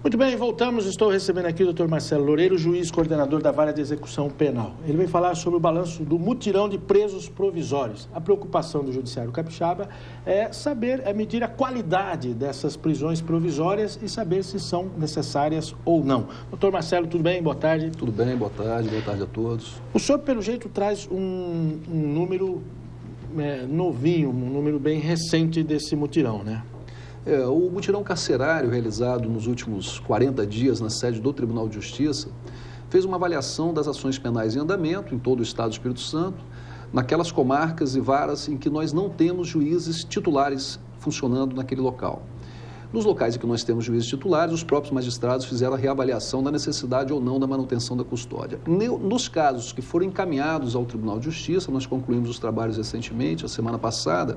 Muito bem, voltamos. Estou recebendo aqui o Dr. Marcelo Loureiro, juiz coordenador da Vara de Execução Penal. Ele vem falar sobre o balanço do mutirão de presos provisórios. A preocupação do Judiciário Capixaba é medir a qualidade dessas prisões provisórias e saber se são necessárias ou não. Dr. Marcelo, tudo bem? Boa tarde. Tudo bem, boa tarde a todos. O senhor, pelo jeito, traz um número novinho, um número bem recente desse mutirão, né? O mutirão carcerário realizado nos últimos 40 dias na sede do Tribunal de Justiça fez uma avaliação das ações penais em andamento em todo o Estado do Espírito Santo, naquelas comarcas e varas em que nós não temos juízes titulares funcionando naquele local. Nos locais em que nós temos juízes titulares, os próprios magistrados fizeram a reavaliação da necessidade ou não da manutenção da custódia. Nos casos que foram encaminhados ao Tribunal de Justiça, nós concluímos os trabalhos recentemente, a semana passada,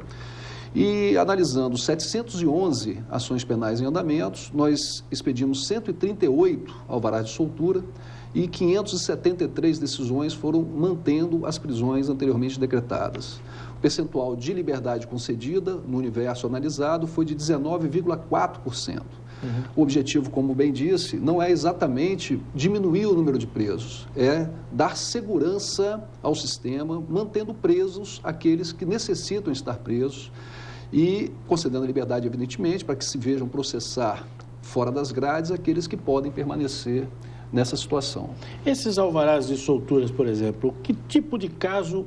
e analisando 711 ações penais em andamentos, nós expedimos 138 alvarás de soltura e 573 decisões foram mantendo as prisões anteriormente decretadas. O percentual de liberdade concedida no universo analisado foi de 19,4%. O objetivo, como bem disse, não é exatamente diminuir o número de presos, é dar segurança ao sistema, mantendo presos aqueles que necessitam estar presos e concedendo a liberdade, evidentemente, para que se vejam processar fora das grades aqueles que podem permanecer nessa situação. Esses alvarás de solturas, por exemplo, que tipo de caso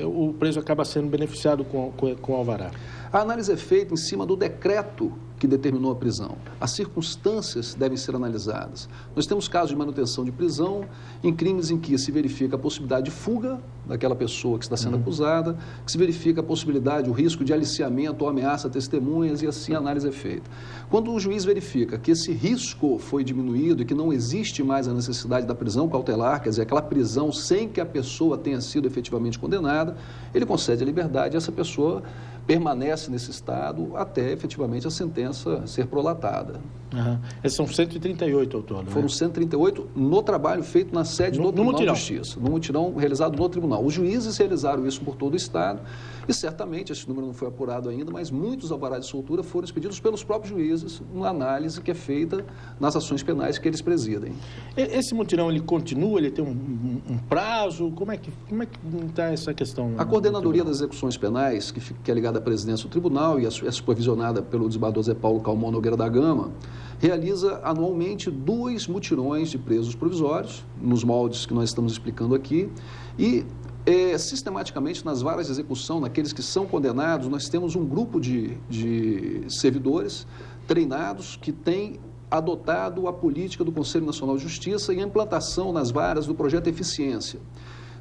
o preso acaba sendo beneficiado com o alvará? A análise é feita em cima do decreto que determinou a prisão. As circunstâncias devem ser analisadas. Nós temos casos de manutenção de prisão em crimes em que se verifica a possibilidade de fuga daquela pessoa que está sendo acusada, que se verifica a possibilidade, o risco de aliciamento ou ameaça a testemunhas e assim a análise é feita. Quando o juiz verifica que esse risco foi diminuído e que não existe mais a necessidade da prisão cautelar, quer dizer, aquela prisão sem que a pessoa tenha sido efetivamente condenada, ele concede a liberdade e essa pessoa permanece nesse estado até efetivamente a sentença ser prolatada. Esses são 138 ao todo, Foram 138 no trabalho feito na sede do Tribunal de Justiça, no mutirão realizado no tribunal. Os juízes realizaram isso por todo o estado e certamente esse número não foi apurado ainda, mas muitos alvarás de soltura foram expedidos pelos próprios juízes na análise que é feita nas ações penais que eles presidem. Esse mutirão, ele continua, ele tem um prazo? Como é que está essa questão? A Coordenadoria das Execuções Penais, que é ligada à presidência do tribunal e é supervisionada pelo desembargador Zé Paulo Calmon Nogueira da Gama, realiza anualmente 2 mutirões de presos provisórios, nos moldes que nós estamos explicando aqui, e sistematicamente nas varas de execução, naqueles que são condenados, nós temos um grupo de servidores treinados que têm adotado a política do Conselho Nacional de Justiça e a implantação nas varas do projeto Eficiência.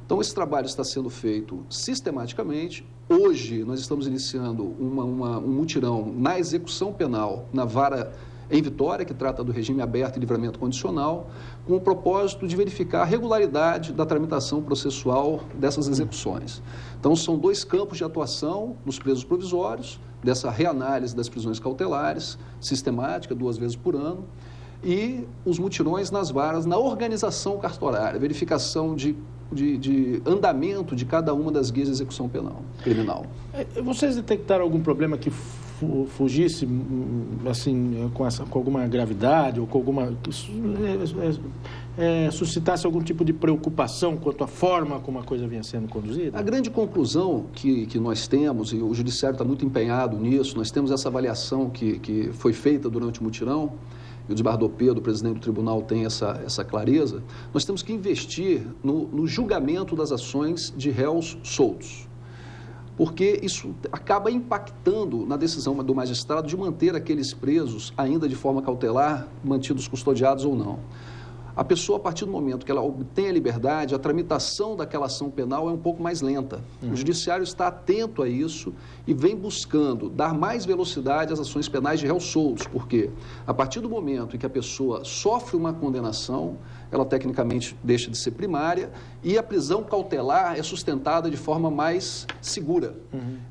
Então, esse trabalho está sendo feito sistematicamente. Hoje, nós estamos iniciando um mutirão na execução penal, na vara em Vitória, que trata do regime aberto e livramento condicional, com o propósito de verificar a regularidade da tramitação processual dessas execuções. Então, são 2 campos de atuação nos presos provisórios, dessa reanálise das prisões cautelares, sistemática, 2 vezes por ano, e os mutirões nas varas, na organização cartorária, verificação de andamento de cada uma das guias de execução penal, criminal. Vocês detectaram algum problema que fugisse, assim, com alguma gravidade ou com alguma... suscitasse algum tipo de preocupação quanto à forma como a coisa vinha sendo conduzida? A grande conclusão que nós temos, e o Judiciário está muito empenhado nisso, nós temos essa avaliação que foi feita durante o mutirão, e o desembargador Pedro, o presidente do tribunal, tem essa clareza, nós temos que investir no julgamento das ações de réus soltos, porque isso acaba impactando na decisão do magistrado de manter aqueles presos, ainda de forma cautelar, mantidos custodiados ou não. A pessoa, a partir do momento que ela obtém a liberdade, a tramitação daquela ação penal é um pouco mais lenta. O Judiciário está atento a isso e vem buscando dar mais velocidade às ações penais de réus soltos, porque a partir do momento em que a pessoa sofre uma condenação, ela tecnicamente deixa de ser primária e a prisão cautelar é sustentada de forma mais segura.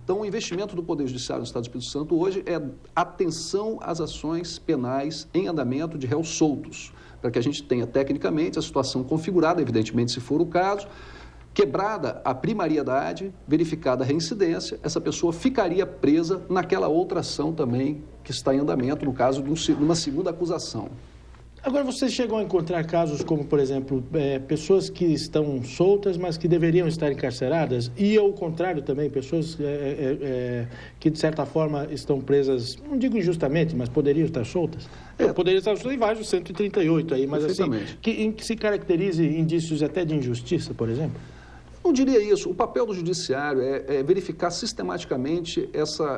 Então, o investimento do Poder Judiciário no Estado do Espírito Santo hoje é atenção às ações penais em andamento de réus soltos, para que a gente tenha tecnicamente a situação configurada, evidentemente, se for o caso, Quebrada a primariedade, verificada a reincidência, essa pessoa ficaria presa naquela outra ação também que está em andamento, no caso de uma segunda acusação. Agora, vocês chegam a encontrar casos como, por exemplo, pessoas que estão soltas, mas que deveriam estar encarceradas, e ao contrário também, pessoas que, de certa forma, estão presas, não digo injustamente, mas poderiam estar soltas? Poderiam estar soltas em vários 138 aí, mas assim, em que se caracterize indícios até de injustiça, por exemplo? Não diria isso. O papel do judiciário é verificar sistematicamente,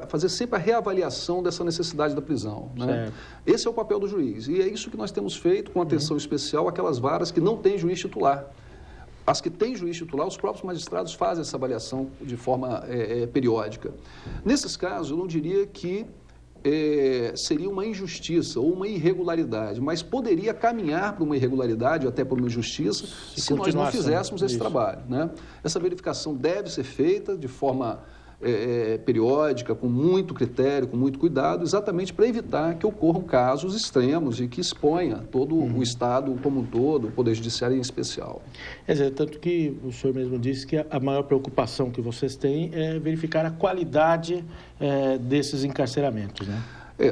fazer sempre a reavaliação dessa necessidade da prisão, né? Esse é o papel do juiz. E é isso que nós temos feito com atenção especial àquelas varas que não têm juiz titular. As que têm juiz titular, os próprios magistrados fazem essa avaliação de forma periódica. Nesses casos, eu não diria que seria uma injustiça ou uma irregularidade, mas poderia caminhar para uma irregularidade ou até para uma injustiça se nós não fizéssemos esse trabalho, né? Essa verificação deve ser feita de forma periódica, com muito critério, com muito cuidado, exatamente para evitar que ocorram casos extremos e que exponha todo o Estado como um todo, o Poder Judiciário em especial. Quer dizer, tanto que o senhor mesmo disse que a maior preocupação que vocês têm é verificar a qualidade desses encarceramentos, né?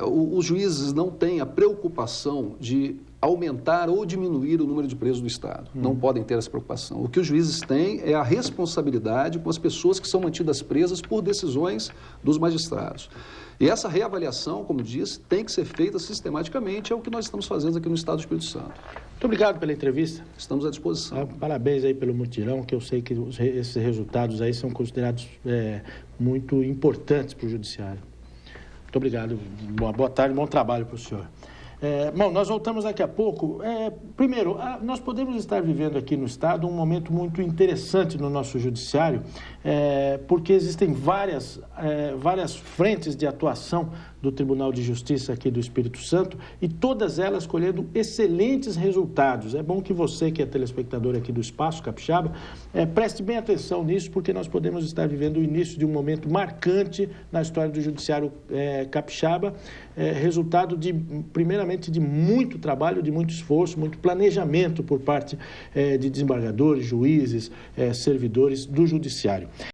Os juízes não têm a preocupação de aumentar ou diminuir o número de presos do Estado. Não podem ter essa preocupação. O que os juízes têm é a responsabilidade com as pessoas que são mantidas presas por decisões dos magistrados. E essa reavaliação, como disse, tem que ser feita sistematicamente, é o que nós estamos fazendo aqui no Estado do Espírito Santo. Muito obrigado pela entrevista. Estamos à disposição. Parabéns aí pelo mutirão, que eu sei que esses resultados aí são considerados muito importantes para o Judiciário. Muito obrigado. Boa tarde, bom trabalho para o senhor. Bom, nós voltamos daqui a pouco. Primeiro, nós podemos estar vivendo aqui no Estado um momento muito interessante no nosso judiciário, porque existem várias frentes de atuação do Tribunal de Justiça aqui do Espírito Santo e todas elas colhendo excelentes resultados. É bom que você, que é telespectador aqui do Espaço Capixaba, preste bem atenção nisso, porque nós podemos estar vivendo o início de um momento marcante na história do Judiciário capixaba, resultado primeiramente, de muito trabalho, de muito esforço, muito planejamento por parte de desembargadores, juízes, servidores do Judiciário.